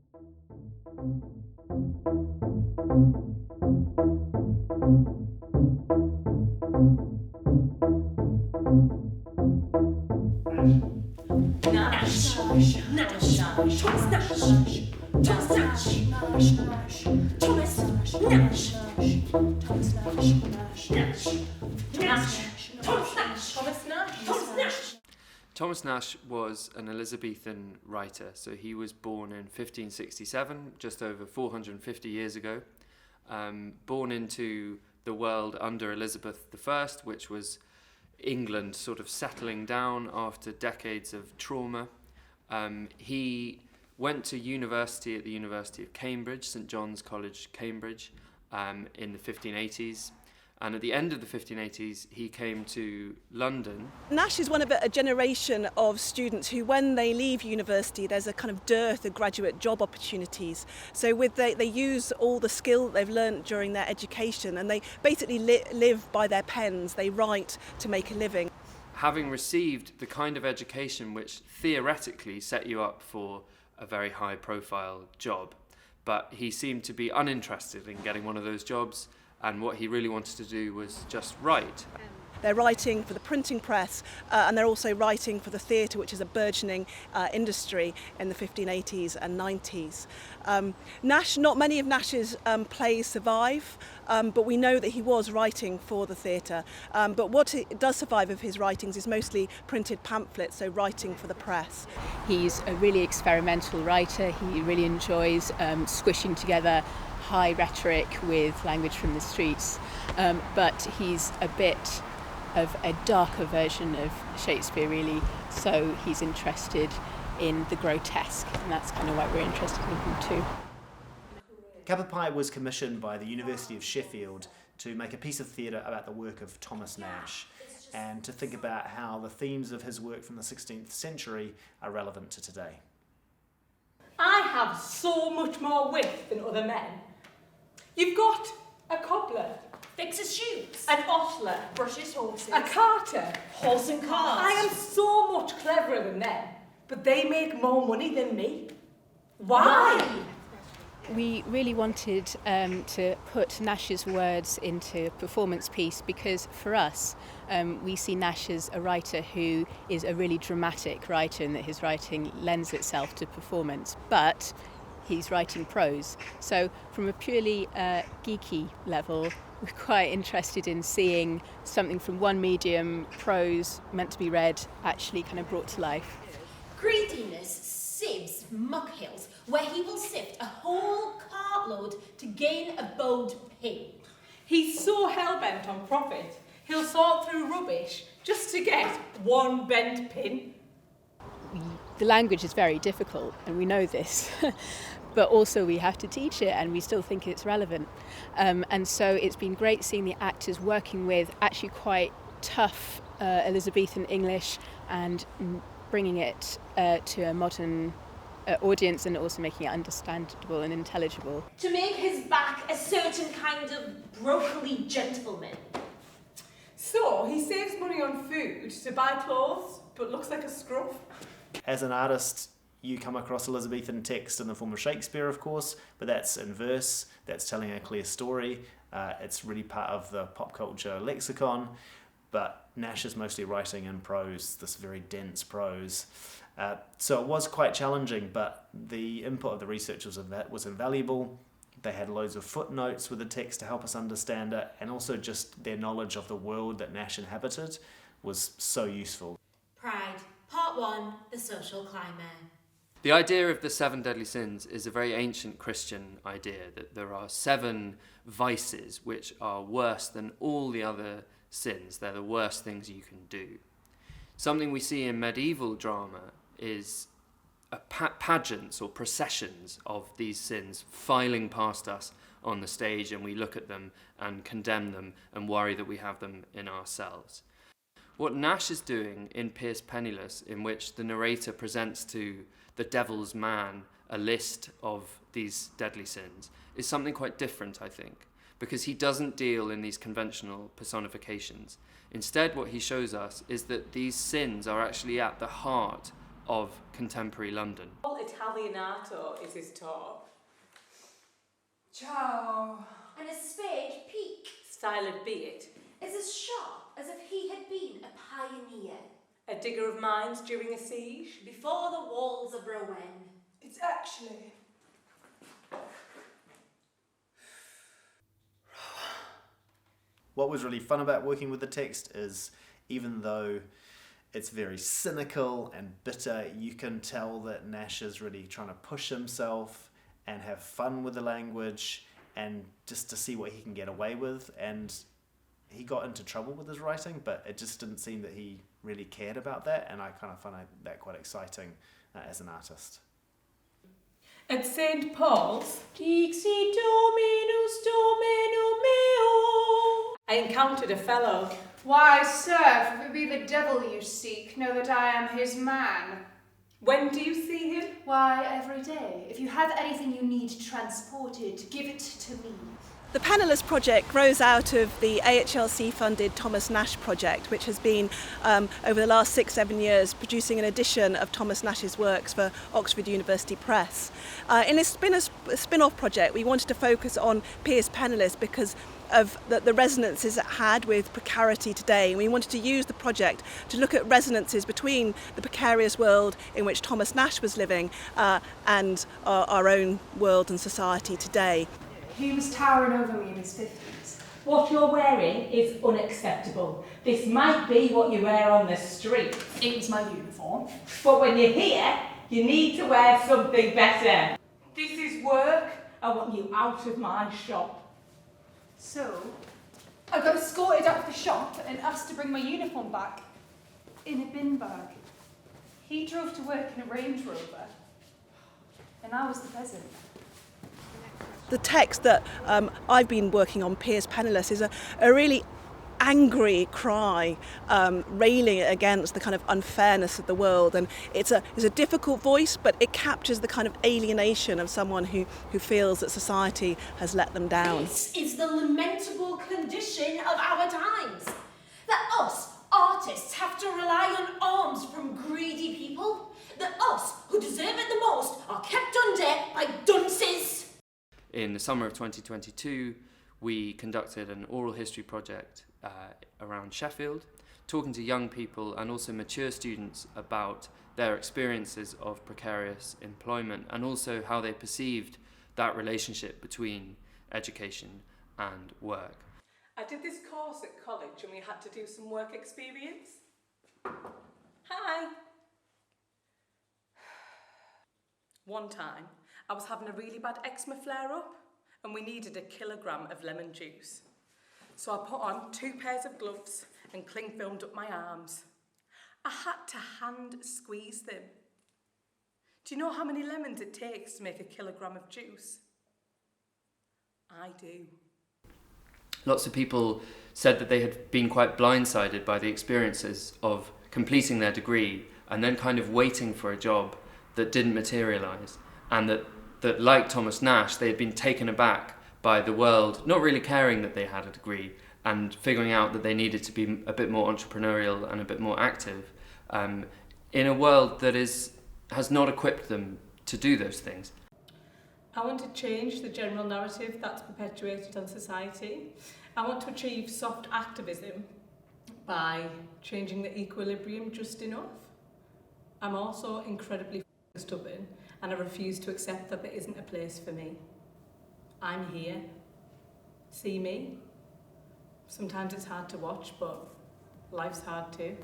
Nashe, Nashe, Thomas Nashe, Thomas Nashe, Thomas Nashe, Thomas Nashe, Thomas Nashe. Thomas Nashe was an Elizabethan writer, so he was born in 1567, just over 450 years ago, born into the world under Elizabeth I, which was England sort of settling down after decades of trauma. He went to university at the University of Cambridge, St John's College, Cambridge, in the 1580s. And at the end of the 1580s, he came to London. Nashe is one of a generation of students who, when they leave university, there's a kind of dearth of graduate job opportunities. So they use all the skill that they've learnt during their education, and they basically live by their pens. They write to make a living. Having received the kind of education which theoretically set you up for a very high-profile job, but he seemed to be uninterested in getting one of those jobs, and what he really wanted to do was just write. They're writing for the printing press, and they're also writing for the theatre, which is a burgeoning industry in the 1580s and 90s. Nashe, not many of Nashe's plays survive, but we know that he was writing for the theatre. But what does survive of his writings is mostly printed pamphlets, so writing for the press. He's a really experimental writer. He really enjoys squishing together high rhetoric with language from the streets, but he's a bit of a darker version of Shakespeare, really, so he's interested in the grotesque, and that's kind of why we're interested in him too. Kapapai was commissioned by the University of Sheffield to make a piece of theatre about the work of Thomas Nashe and to think about how the themes of his work from the 16th century are relevant to today. I have so much more wit than other men. You've got a cobbler, fixes shoes, an ostler, brushes horses, a carter, horse and cart. I am so much cleverer than them, but they make more money than me. Why? We really wanted to put Nashe's words into a performance piece because for us, we see Nashe as a writer who is a really dramatic writer and that his writing lends itself to performance, but he's writing prose. So from a purely geeky level, we're quite interested in seeing something from one medium, prose, meant to be read, actually kind of brought to life. Greediness sieves muck hills, where he will sift a whole cartload to gain a bowed pin. He's so hell-bent on profit, he'll sort through rubbish just to get one bent pin. The language is very difficult, and we know this. But also we have to teach it, and we still think it's relevant. And so it's been great seeing the actors working with actually quite tough Elizabethan English and bringing it to a modern audience and also making it understandable and intelligible. To make his back a certain kind of broccoli gentleman. So he saves money on food to buy clothes, but looks like a scruff. As an artist, you come across Elizabethan text in the form of Shakespeare, of course, but that's in verse, that's telling a clear story, it's really part of the pop culture lexicon, but Nashe is mostly writing in prose, this very dense prose. So it was quite challenging, but the input of the researchers was invaluable. They had loads of footnotes with the text to help us understand it, and also just their knowledge of the world that Nashe inhabited was so useful. Pride, Part 1, the social climber. The idea of the 7 deadly sins is a very ancient Christian idea, that there are 7 vices which are worse than all the other sins. They're the worst things you can do. Something we see in medieval drama is pageants or processions of these sins filing past us on the stage, and we look at them and condemn them and worry that we have them in ourselves. What Nashe is doing in Penniless, in which the narrator presents to the devil's man a list of these deadly sins, is something quite different, I think, because he doesn't deal in these conventional personifications. Instead, what he shows us is that these sins are actually at the heart of contemporary London. Italianato is his talk. Ciao. And his spade peak Styled be it. is as sharp as if he had been a pioneer. A digger of mines during a siege. Before the walls of Rouen. It's actually... What was really fun about working with the text is, even though it's very cynical and bitter, you can tell that Nashe is really trying to push himself and have fun with the language and just to see what he can get away with. And he got into trouble with his writing, but it just didn't seem that he really cared about that, and I kind of find that quite exciting as an artist. At St. Paul's, Dixi Dominus Domino meo, I encountered a fellow. Why, sir, if it be the devil you seek, know that I am his man. When do you see him? Why, every day. If you have anything you need transported, give it to me. The Penniless project grows out of the AHLC-funded Thomas Nashe project, which has been, over the last 6-7 years, producing an edition of Thomas Nashe's works for Oxford University Press. In a spin-off project, we wanted to focus on Piers Penniless because of the resonances it had with precarity today. And we wanted to use the project to look at resonances between the precarious world in which Thomas Nashe was living and our own world and society today. He was towering over me in his 50s. What you're wearing is unacceptable. This might be what you wear on the street. It was my uniform. But when you're here, you need to wear something better. This is work. I want you out of my shop. So, I got escorted out of the shop and asked to bring my uniform back in a bin bag. He drove to work in a Range Rover, and I was the peasant. The text that I've been working on, Piers Penniless, is a really angry cry, railing against the kind of unfairness of the world. And it's a difficult voice, but it captures the kind of alienation of someone who feels that society has let them down. This is the lamentable condition of our times. That us, artists, have to rely on alms from greedy people. That us, who deserve it the most, are kept under by dunces. In the summer of 2022, we conducted an oral history project around Sheffield, talking to young people and also mature students about their experiences of precarious employment and also how they perceived that relationship between education and work. I did this course at college and we had to do some work experience. Hi. One time, I was having a really bad eczema flare-up and we needed 1 kilogram of lemon juice. So I put on 2 pairs of gloves and cling filmed up my arms. I had to hand squeeze them. Do you know how many lemons it takes to make 1 kilogram of juice? I do. Lots of people said that they had been quite blindsided by the experiences of completing their degree and then kind of waiting for a job that didn't materialise, and that like Thomas Nashe, they had been taken aback by the world not really caring that they had a degree and figuring out that they needed to be a bit more entrepreneurial and a bit more active in a world that has not equipped them to do those things. I want to change the general narrative that's perpetuated on society. I want to achieve soft activism by changing the equilibrium just enough. I'm also incredibly stubborn and I refuse to accept that there isn't a place for me. I'm here. See me? Sometimes it's hard to watch, but life's hard too.